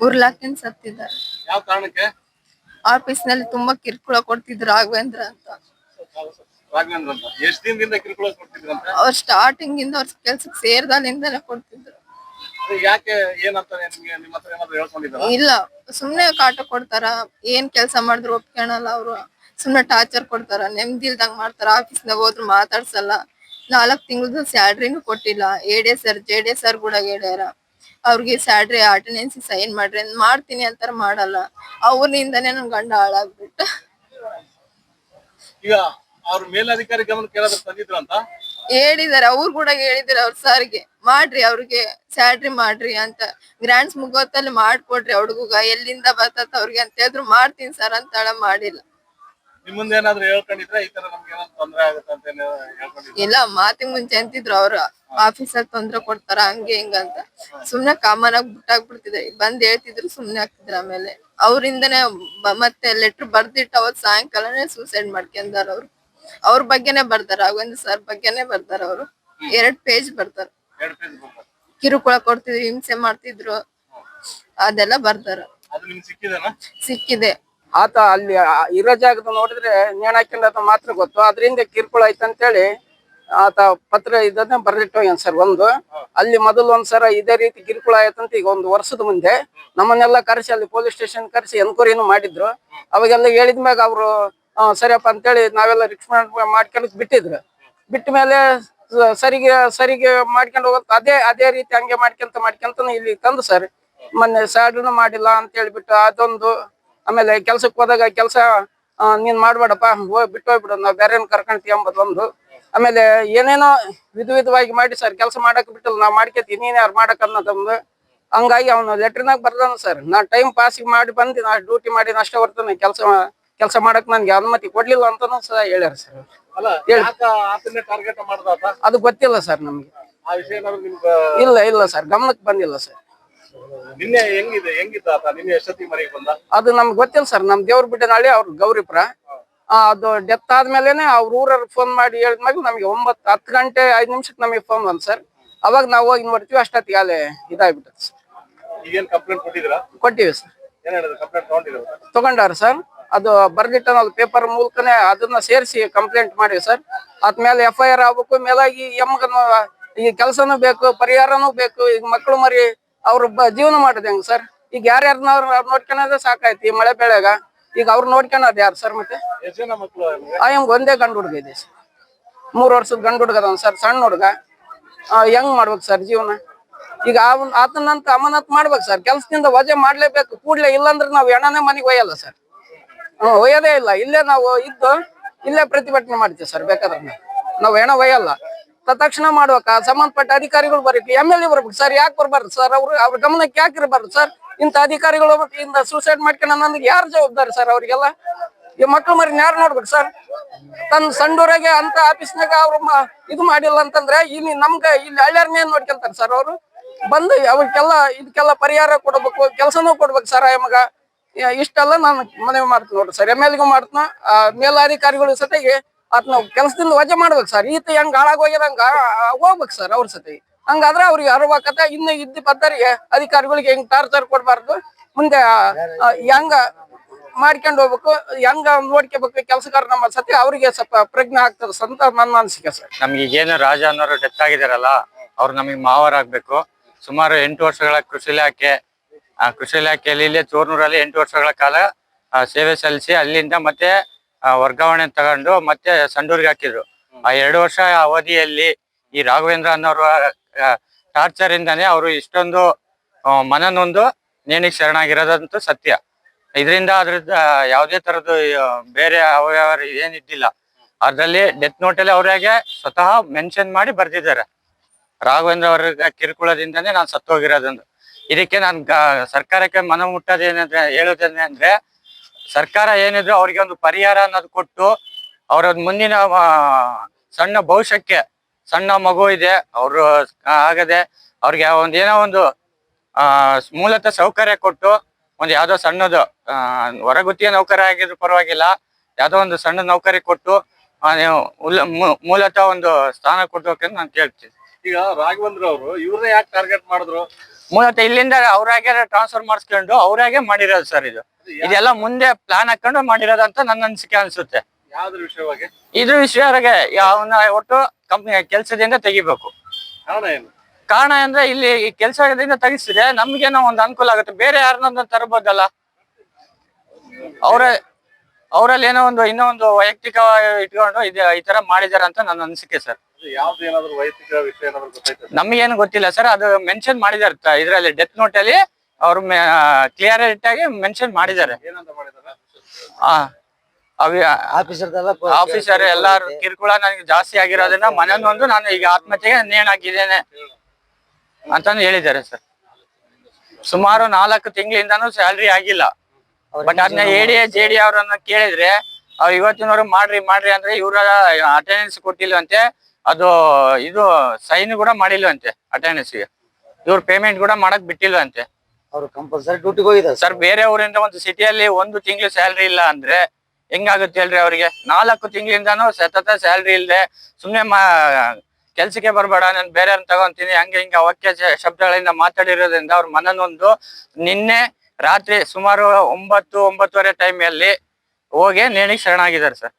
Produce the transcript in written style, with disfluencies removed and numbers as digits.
ಉರ್ಲಾಕಿನ್ ಸತ್ತಿದ್ದಾರೆ. ಯಾವ ಕಾರಣಕ್ಕೆ? ಆಫೀಸ್ ನಲ್ಲಿ ತುಂಬಾ ಕಿರುಕುಳ ಕೊಡ್ತಿದ್ರು ರಾಘವೇಂದ್ರ ಅಂತ. ರಾಘವೇಂದ್ರ ಅಂತ ಎಷ್ಟು ದಿನದಿಂದ ಕಿರುಕುಳ ಕೊಡ್ತಿದ್ರಂತ? ಅವ್ರ ಸ್ಟಾರ್ಟಿಂಗ್ ಇಂದ ಅವ್ರ ಕೆಲ್ಸಕ್ಕೆ ಸೇರ್ದಾಲಿಂದನೇ ಕೊಡ್ತಿದ್ರು. ಯಾಕೆ ಏನಂತ ನಿಮ್ಗೆ ನಿಮ್ಮ ಹತ್ರ ಏನಾದ್ರು ಹೇಳ್ಕೊಂಡಿದ್ದಾರಾ? ಇಲ್ಲ, ಸುಮ್ನೆ ಕಾಟ ಕೊಡ್ತಾರ. ಏನ್ ಕೆಲ್ಸ ಮಾಡಿದ್ರು ಒಪ್ಕೊಳಲ್ಲ ಅವ್ರು. ಸುಮ್ನೆ ಟಾರ್ಚರ್ ಕೊಡ್ತಾರ, ನೆಮ್ಮದಿ ಇಲ್ದಂಗ್ ಮಾಡ್ತಾರ. ಆಫೀಸ್ನಾಗ ಹೋದ್ರು ಮಾತಾಡ್ಸಲ್ಲ. 4 ತಿಂಗಳದ್ದು ಸ್ಯಾಲ್ರಿನೂ ಕೊಟ್ಟಿಲ್ಲ. ಎಡೆ ಸರ್ ಜೆಡೆ ಸರ್ ಕೂಡ ಹೇಳ್ಯಾರ ಅವ್ರಿಗೆ ಸ್ಯಾಲ್ರಿ ಅಟೆಂಡೆನ್ಸ್ ಸೈನ್ ಮಾಡ್ರಿ ಅಂತ. ಮಾಡ್ತೀನಿ ಅಂತಾರ, ಮಾಡಲ್ಲ. ಅವ್ರಿಂದಾನೇ ನನ್ ಗಂಡ ಹಾಳಾಗ್ಬಿಟ್ಟ. ಈಗ ಅವ್ರ ಮೇಲಧಿಕಾರಿ ಗಮನಕ್ಕೆ ಏನಾದ್ರು ತಂದಿದ್ರು ಅಂತ ಹೇಳಿದಾರೆ. ಅವ್ರು ಕೂಡ ಹೇಳಿದಾರೆ ಅವ್ರ ಸರ್ಗೆ, ಮಾಡ್ರಿ ಅವ್ರಿಗೆ ಸ್ಯಾಲ್ರಿ ಮಾಡ್ರಿ ಅಂತ. ಗ್ರಾಂಟ್ಸ್ ಮುಗೋತ್ತಲ್ಲಿ ಮಾಡ್ಕೊಡ್ರಿ ಹುಡುಗ ಎಲ್ಲಿಂದ ಬರ್ತತ್ ಅವ್ರಿಗೆ ಅಂತ ಹೇಳಿದ್ರು. ಮಾಡ್ತೀನಿ ಸರ್ ಅಂತ ಮಾಡಿಲ್ಲ. ನಿಮ್ ಮುಂದೆ ಏನಾದ್ರು ಹೇಳ್ಕೊಂಡಿದ್ರೆ ಈ ತರ ನಮ್ಗೆ ಏನಾದ್ರು ತೊಂದ್ರೆ ಆಗುತ್ತೆ ಅಂತ ಹೇಳ್ಕೊಂಡಿದ್ರು? ಇಲ್ಲ, ಮಾತಿಗೆ ಮುಂಚೆ ಅಂತಿದ್ರು ಅವ್ರ ಆಫೀಸಲ್ಲಿ ತೊಂದ್ರೆ ಕೊಡ್ತಾರ ಹಂಗೆ ಹಿಂಗ ಅಂತ. ಸುಮ್ನೆ ಕಾಮನ್ ಆಗಿ ಬಿಟ್ಟಾಗ್ಬಿಡ್ತಿದೆ. ಬಂದ್ ಹೇಳ್ತಿದ್ರು, ಸುಮ್ನೆ ಆಗ್ತಿದ್ರ. ಆಮೇಲೆ ಅವ್ರಿಂದನೇ ಮತ್ತೆ ಲೆಟರ್ ಬರ್ದಿಟ್ಟು ಅವತ್ ಸಾಯಂಕಾಲನೇ ಸೂಸೈಡ್ ಮಾಡ್ಕೊಂಡಾರ ಅವ್ರು. ಅವ್ರ ಬಗ್ಗೆನೆ ಬರ್ತಾರ, ರಾಘವೇಂದ್ರ ಸರ್ ಬಗ್ಗೆನೆ ಬರ್ತಾರ ಅವ್ರು. 2 ಪೇಜ್ ಬರ್ತಾರ. ಕಿರುಕುಳ ಕೊಡ್ತಿದ್ರು, ಹಿಂಸೆ ಮಾಡ್ತಿದ್ರು, ಅದೆಲ್ಲ ಬರ್ತಾರ. ಅದು ನಿಮ್ಗೆ ಸಿಕ್ಕಿದೆನಾ? ಸಿಕ್ಕಿದೆ. ಆತ ಅಲ್ಲಿ ಇರೋ ಜಾಗದ ನೋಡಿದ್ರೆ ನೇಣ್ ಹಾಕೊಂಡ ಮಾತ್ರ ಗೊತ್ತು. ಅದರಿಂದ ಕಿರುಕುಳ ಐತಂತೇಳಿ ಆತ ಪತ್ರ ಇದನ್ನ ಬರ್ದಿಟ್ಟು ಹೋಗ್ಯಾನ ಸರ್. ಒಂದು ಅಲ್ಲಿ ಮೊದಲು ಒಂದ್ಸರ ಇದೇ ರೀತಿ ಕಿರುಕುಳ ಆಯ್ತಂತ ಈಗ 1 ವರ್ಷದ ಮುಂದೆ ನಮ್ಮನ್ನೆಲ್ಲ ಕರೆಸಿ ಅಲ್ಲಿ ಪೊಲೀಸ್ ಸ್ಟೇಷನ್ ಕರೆಸಿ ಎನ್ಕ್ವೈರಿನೂ ಮಾಡಿದ್ರು. ಅವಾಗೆಲ್ಲ ಹೇಳಿದ್ಮ್ಯಾಗ ಅವ್ರು ಸರಿಯಪ್ಪ ಅಂತೇಳಿ ನಾವೆಲ್ಲ ರಿಕ್ಸ್ ಮಾಡ್ಕೊಂಡು ಬಿಟ್ಟಿದ್ರು. ಬಿಟ್ಟ ಮೇಲೆ ಸರಿಗೆ ಮಾಡ್ಕೊಂಡು ಹೋಗಂತ ಅದೇ ರೀತಿ ಹಂಗೆ ಮಾಡ್ಕೊಂತ ಇಲ್ಲಿ ತಂದು ಸರ್ ಮೊನ್ನೆ ಸ್ಯಾಲ್ರಿನೂ ಮಾಡಿಲ್ಲ ಅಂತ ಹೇಳ್ಬಿಟ್ಟು ಅದೊಂದು. ಆಮೇಲೆ ಕೆಲ್ಸಕ್ಕೆ ಹೋದಾಗ ಕೆಲಸ ನೀನ್ ಮಾಡ್ಬೇಡಪ್ಪ, ಬಿಟ್ಟು ಹೋಗ್ಬಿಡು, ನಾವ್ ಬೇರೆ ಕರ್ಕೊಂತೀವಿ ಎಂಬುದು ಒಂದು. ಆಮೇಲೆ ಏನೇನೋ ವಿಧವಾಗಿ ಮಾಡಿ ಸರ್ ಕೆಲಸ ಮಾಡಕ್ ಬಿಟ್ಟಲ್ಲ, ನಾವ್ ಮಾಡ್ಕೊತೀವಿ, ನೀನ್ ಯಾರು ಮಾಡಕ್ ಅನ್ನೋದೊಂದು. ಹಂಗಾಗಿ ಅವನು ಲೆಟ್ರಿನಾಗ ಬರ್ದಾನ ಸರ್, ನಾ ಟೈಮ್ ಪಾಸಿಗೆ ಮಾಡಿ ಬಂದಿ, ನಾ ಡ್ಯೂಟಿ ಮಾಡಿ ಅಷ್ಟೇ ಹೊರ್ತೇನೆ, ಕೆಲಸ ಮಾಡಕ್ ನನ್ಗೆ ಅನುಮತಿ ಕೊಡ್ಲಿಲ್ಲ ಅಂತಾನು ಸಹ ಹೇಳ್ಯಾರ ಸರ್. ಅದು ಗೊತ್ತಿಲ್ಲ ಸರ್ ನಮ್ಗೆ. ಇಲ್ಲ ಸರ್, ಗಮನಕ್ಕೆ ಬಂದಿಲ್ಲ ಸರ್. ನಿನ್ನೆ ಹೆಂಗಿದ್ದ ನಿನ್ನೆ ಎಷ್ಟೊತ್ತಿಗೆ ಮನೆಗೆ ಬಂದ? ಅದು ನಮ್ಗೆ ಗೊತ್ತಿಲ್ಲ ಸರ್. ನಮ್ ದೇವ್ರ ಬಿಟ್ಟನಹಳ್ಳಿ ಅವ್ರ ಗೌರಿಪುರ. ಅದು ಡೆತ್ ಆದ್ಮೇಲೆನೆ ಅವ್ರ ಊರವ್ರ ಫೋನ್ ಮಾಡಿ ಹೇಳಿದ್ಮೇಲೆ ನಮ್ಗೆ 10 ಗಂಟೆ 5 ನಿಮಿಷಕ್ಕೆ ನಮಗೆ ಫೋನ್ ಬಂದ್ ಸರ್. ಅವಾಗ ನಾವು ಹೋಗಿ ನೋಡ್ತೀವಿ, ಅಷ್ಟೊತ್ತಿಗೆ ಅಲ್ಲೇ ಇದಾಗ್ಬಿಟ್ಟದೆ ಸರ್. ಈಗೇನ್ ಕಂಪ್ಲೇಂಟ್ ಕೊಟ್ಟಿದ್ದೀರಾ? ಕೊಟ್ಟಿವಿ ಸರ್. ತಗೊಂಡಾರ ಸರ್. ಅದು ಬರ್ದಿಟ್ಟನಲ್ಲ ಪೇಪರ್ ಮೂಲಕನೇ ಅದನ್ನ ಸೇರಿಸಿ ಕಂಪ್ಲೇಂಟ್ ಮಾಡಿವಿ ಸರ್. ಆದ್ಮೇಲೆ FIR ಆಗ್ಬೇಕು. ಮೇಲಾಗಿ ಎಮ್ಗನು ಈ ಕೆಲ್ಸನೂ ಬೇಕು, ಪರಿಹಾರನೂ ಬೇಕು. ಈಗ ಮಕ್ಳು ಮರಿ ಅವ್ರ ಜೀವನ ಮಾಡೋದು ಹೆಂಗ್ ಸರ್? ಈಗ ಯಾರ್ಯಾರನ್ನ ನೋಡ್ಕೊಳೋದೇ ಸಾಕಾಯ್ತು ಈ ಮಳೆ ಬೆಳೆಗ. ಈಗ ಅವ್ರು ನೋಡ್ಕೊಳೋದು ಯಾರು ಸರ್? ಮತ್ತೆ ಹೆಂಗ್ ಒಂದೇ ಗಂಡು ಹುಡುಗ ಇದೆ ಸರ್, 3 ವರ್ಷದ ಗಂಡು ಹುಡುಗ ಅದ ಸರ್, ಸಣ್ಣ ಹುಡುಗ. ಹೆಂಗ್ ಮಾಡ್ಬೇಕು ಸರ್ ಜೀವನ? ಈಗ ಆತನಂತ ಅಮಾನತ್ ಮಾಡ್ಬೇಕು ಸರ್. ಕೆಲ್ಸದಿಂದ ವಜೆ ಮಾಡ್ಲೇಬೇಕು ಕೂಡ್ಲೆ. ಇಲ್ಲಾಂದ್ರೆ ನಾವ್ ಹೆಣನೇ ಮನೆಗೆ ಒಯ್ಯಲ್ಲ ಸರ್. ಒಯ್ಯೋದೇ ಇಲ್ಲ. ಇಲ್ಲೇ ನಾವು ಇದ್ದು ಇಲ್ಲೇ ಪ್ರತಿಭಟನೆ ಮಾಡ್ತೀವಿ ಸರ್. ಬೇಕಾದ್ರೆ ನಾವ್ ಹೆಣ ಒಯ್ಯಲ್ಲ. ತಕ್ಷಣ ಮಾಡ್ಬೇಕ ಸಂಬಂಧಪಟ್ಟ ಅಧಿಕಾರಿಗಳು ಬರ್ಬೇಕು, MLA ಬರ್ಬೇಕು ಸರ್. ಯಾಕೆ ಬರ್ಬಾರ್ದು ಸರ್? ಅವ್ರ ಗಮನಕ್ಕೆ ಯಾಕೆ ಇರಬಾರ್ದು ಸರ್? ಇಂಥ ಅಧಿಕಾರಿಗಳು ಇಂದ ಸೂಸೈಡ್ ಮಾಡ್ಕೊಂಡು ನನಗೆ ಯಾರು ಜವಾಬ್ದಾರಿ ಸರ್? ಅವ್ರಿಗೆಲ್ಲ ಈ ಮಕ್ಳು ಮರಿ ಯಾರು ನೋಡ್ಬೇಕು ಸರ್? ತನ್ನ ಸಣ್ಣೂರಾಗೆ ಅಂತ ಆಫೀಸ್ನಾಗ ಅವ್ರು ಇದು ಮಾಡಿಲ್ಲ ಅಂತಂದ್ರೆ ಇಲ್ಲಿ ನಮ್ಗೆ ಇಲ್ಲಿ ಹಳ್ಳ್ಯಾರನ್ನೇ ನೋಡ್ಕೊಂತಾರೆ ಸರ್. ಅವ್ರು ಬಂದು ಇದಕ್ಕೆಲ್ಲ ಪರಿಹಾರ ಕೊಡ್ಬೇಕು, ಕೆಲಸನೂ ಕೊಡ್ಬೇಕು ಸರ್. ಮಗ ಇಷ್ಟೆಲ್ಲ ನಾನು ಮನವಿ ಮಾಡ್ತೀನಿ ನೋಡ್ರಿ ಸರ್. MLA ಮಾಡ್ತನ, ಮೇಲಾಧಿಕಾರಿಗಳು ಸತೆಗೆ ಆತ್ನ ಕೆಲಸದಿಂದ ವಜೆ ಮಾಡ್ಬೇಕು ಸರ್. ಈತ ಹೆಂಗ್ ಹಾಳಾಗೋಗ್ಯದಂಗ ಹೋಗ್ಬೇಕು ಸರ್ ಅವ್ರ ಸತಿ. ಹಂಗಾದ್ರೆ ಅವ್ರಿಗೆ ಅರ್ವಕತೆ ಇನ್ನು ಬದ್ದರಿಗೆ ಅಧಿಕಾರಿಗಳಿಗೆ ಹೆಂಗ್ ಟಾರ್ಚರ್ ಕೊಡ್ಬಾರ್ದು. ಮುಂದೆ ಹೆಂಗ ಮಾಡ್ಕೊಂಡು ಹೋಗ್ಬೇಕು, ಹೆಂಗ ನೋಡ್ಕೋಬೇಕು ಕೆಲಸಗಾರ ನಮ್ಮ ಸತಿ ಅವ್ರಿಗೆ ಸ್ವಲ್ಪ ಪ್ರಜ್ಞೆ ಆಗ್ತದೆ ಅಂತ ನನ್ನ ಅನಿಸಿಕೆ ಸರ್. ನಮ್ಗೆ ಈಗೇನು ರಾಜ ಅನ್ನೋರು ಡೆತ್ ಆಗಿದಾರಲ್ಲ, ಅವ್ರು ನಮಗೆ ಮಾವರಾಗ್ಬೇಕು. ಸುಮಾರು 8 ವರ್ಷಗಳ ಕೃಷಿ ಇಲಾಖೆಯಲ್ಲಿ ಇಲ್ಲೇ ಚೂರ್ನೂರಲ್ಲಿ 8 ವರ್ಷಗಳ ಕಾಲ ಸೇವೆ ಸಲ್ಲಿಸಿ ಅಲ್ಲಿಂದ ಮತ್ತೆ ವರ್ಗಾವಣೆ ತಗೊಂಡು ಮತ್ತೆ ಸಂಡೂರಿಗೆ ಹಾಕಿದ್ರು. ಆ 2 ವರ್ಷ ಅವಧಿಯಲ್ಲಿ ಈ ರಾಘವೇಂದ್ರ ಅನ್ನೋರು ಟಾರ್ಚರ್ ಇಂದಾನೆ ಅವರು ಇಷ್ಟೊಂದು ಮನನೊಂದು ನೇಣಿಗೆ ಶರಣಾಗಿರೋದಂತೂ ಸತ್ಯ. ಇದರಿಂದ ಅದ್ರದ್ದು ಯಾವುದೇ ತರದ್ದು ಬೇರೆ ಅವಯವ ಏನಿದ್ದಿಲ್ಲ. ಅದ್ರಲ್ಲಿ ಡೆತ್ ನೋಟಲ್ಲಿ ಅವ್ರಿಗೆ ಸ್ವತಃ ಮೆನ್ಷನ್ ಮಾಡಿ ಬರ್ದಿದ್ದಾರೆ, ರಾಘವೇಂದ್ರ ಅವರ ಕಿರುಕುಳದಿಂದಾನೇ ನಾನು ಸತ್ತೋಗಿರೋದಂದು. ಇದಕ್ಕೆ ನಾನು ಸರ್ಕಾರಕ್ಕೆ ಮನ ಮುಟ್ಟೋದೇನಂದ್ರೆ ಹೇಳೋದೇನಂದ್ರೆ, ಸರ್ಕಾರ ಏನಿದ್ರು ಅವ್ರಿಗೆ ಒಂದು ಪರಿಹಾರ ಅನ್ನೋದು ಕೊಟ್ಟು ಅವರ ಮುಂದಿನ ಸಣ್ಣ ಭವಿಷ್ಯಕ್ಕೆ, ಸಣ್ಣ ಮಗು ಇದೆ ಅವರು ಆಗದೆ ಅವ್ರಿಗೆ ಏನೋ ಒಂದು ಮೂಲತಃ ಸೌಕರ್ಯ ಕೊಟ್ಟು, ಒಂದು ಯಾವ್ದೋ ಸಣ್ಣದು ಹೊರಗುತ್ತಿಗೆ ನೌಕರಿ ಆಗಿದ್ರು ಪರವಾಗಿಲ್ಲ, ಯಾವ್ದೋ ಒಂದು ಸಣ್ಣ ನೌಕರಿ ಕೊಟ್ಟು ಮೂಲತಃ ಒಂದು ಸ್ಥಾನ ಕೊಟ್ಟು ನಾನು ಕೇಳ್ತೀನಿ. ಈಗ ರಾಘವೇಂದ್ರ ಅವರು ಇವ್ರನ್ನೇ ಯಾಕೆ ಟಾರ್ಗೆಟ್ ಮಾಡಿದ್ರು? ಮತ್ತೆ ಇಲ್ಲಿಂದ ಅವ್ರಾಗೆ ಟ್ರಾನ್ಸ್ಫರ್ ಮಾಡಿಸ್ಕೊಂಡು ಅವ್ರಾಗೆ ಮಾಡಿರೋದು ಸರ್ ಇದು. ಇದೆಲ್ಲ ಮುಂದೆ ಪ್ಲಾನ್ ಹಾಕೊಂಡು ಮಾಡಿರೋದಂತ ನನ್ನ ಅನಿಸಿಕೆ ಅನ್ಸುತ್ತೆ. ಯಾವ್ದ್ರ ವಿಷಯವಾಗಿ? ಇದ್ರ ವಿಷಯವಾಗಿ ಅವನ್ನ ಒಟ್ಟು ಕಂಪ್ನಿ ಕೆಲಸದಿಂದ ತೆಗಿಬೇಕು. ಕಾರಣ ಏನು? ಕಾರಣ ಅಂದ್ರೆ ಇಲ್ಲಿ ಈ ಕೆಲಸದಿಂದ ತೆಗಿಸಿದ್ರೆ ನಮ್ಗೇನೋ ಒಂದು ಅನುಕೂಲ ಆಗುತ್ತೆ. ಬೇರೆ ಯಾರನ್ನ ತರಬಹುದಲ್ಲ. ಅವರಲ್ಲಿ ಏನೋ ಇನ್ನೂ ಒಂದು ವೈಯಕ್ತಿಕ ಇಟ್ಕೊಂಡು ಈ ತರ ಮಾಡಿದಾರೆ ಅಂತ ನನ್ನ ಅನಿಸಿಕೆ ಸರ್. ಯಾವ್ದು ಏನಾದ್ರು ವೈಯಕ್ತಿಕ ವಿಷಯ ಏನಾದ್ರು ಗೊತ್ತಾಯ್ತು? ನಮಗೇನು ಗೊತ್ತಿಲ್ಲ ಸರ್. ಅದು ಮೆನ್ಷನ್ ಮಾಡಿದಾರೆ ಇದ್ರಲ್ಲಿ ಡೆತ್ ನೋಟ್ ಅಲ್ಲಿ ಅವ್ರು ಕ್ಲಿಯರ್ ಆಗಿ ಮೆನ್ಷನ್ ಮಾಡಿದ್ದಾರೆ. ಏನಂತ ಮಾಡಿದಾರೆ? ಆಫೀಸರ್ ಎಲ್ಲಾರು ಕಿರುಕುಳ ನನಗೆ ಜಾಸ್ತಿ ಆಗಿರೋದ್ರಿಂದ ಮನೆಯೊಂದು ನಾನು ಈಗ ಆತ್ಮಹತ್ಯೆಗೆ ನೇಣಾಕಿದ್ದೇನೆ ಅಂತಾನು ಹೇಳಿದ್ದಾರೆ ಸರ್. ಸುಮಾರು 4 ತಿಂಗಳಿಂದಾನು ಸ್ಯಾಲ್ರಿ ಆಗಿಲ್ಲ. ಬಟ್ ಅದನ್ನ JD ಅವರನ್ನ ಕೇಳಿದ್ರೆ ಅವ್ರು ಇವತ್ತಿನವ್ರು ಮಾಡ್ರಿ ಅಂದ್ರೆ ಇವ್ರ ಅಟೆಂಡೆನ್ಸ್ ಕೊಟ್ಟಿಲ್ವಂತೆ. ಅದು ಇದು ಸೈನ್ ಕೂಡ ಮಾಡಿಲ್ವಂತೆ ಅಟೆಂಡೆನ್ಸ್ಗೆ. ಇವ್ರು ಪೇಮೆಂಟ್ ಕೂಡ ಮಾಡಕ್ ಬಿಟ್ಟಿಲ್ವಂತೆ. ಅವ್ರು ಕಂಪಲ್ಸರಿ ಡ್ಯೂಟಿಗೆ ಹೋಗಿದ್ದಾರೆ ಸರ್. ಬೇರೆ ಊರಿಂದ ಒಂದು ಸಿಟಿಯಲ್ಲಿ 1 ತಿಂಗಳು ಸ್ಯಾಲ್ರಿ ಇಲ್ಲ ಅಂದ್ರೆ ಹೆಂಗಾಗುತ್ತೆ ಹೇಳ್ರಿ ಅವ್ರಿಗೆ? 4 ತಿಂಗಳಿಂದಾನು ಸತತ ಸ್ಯಾಲ್ರಿ ಇಲ್ಲದೆ ಸುಮ್ನೆ ಕೆಲ್ಸಕ್ಕೆ ಬರ್ಬೇಡ, ನಾನು ಬೇರೆಯವ್ರನ್ನ ತಗೊಂತೀನಿ ಹಿಂಗ ಅವಕ್ಕೆ ಶಬ್ದಗಳಿಂದ ಮಾತಾಡಿರೋದ್ರಿಂದ ಅವ್ರ ಮನನೊಂದು ನಿನ್ನೆ ರಾತ್ರಿ ಸುಮಾರು 9-9:30 ಟೈಮಲ್ಲಿ ಹೋಗಿ ನೇಣಿಗೆ ಶರಣಾಗಿದ್ದಾರೆ ಸರ್.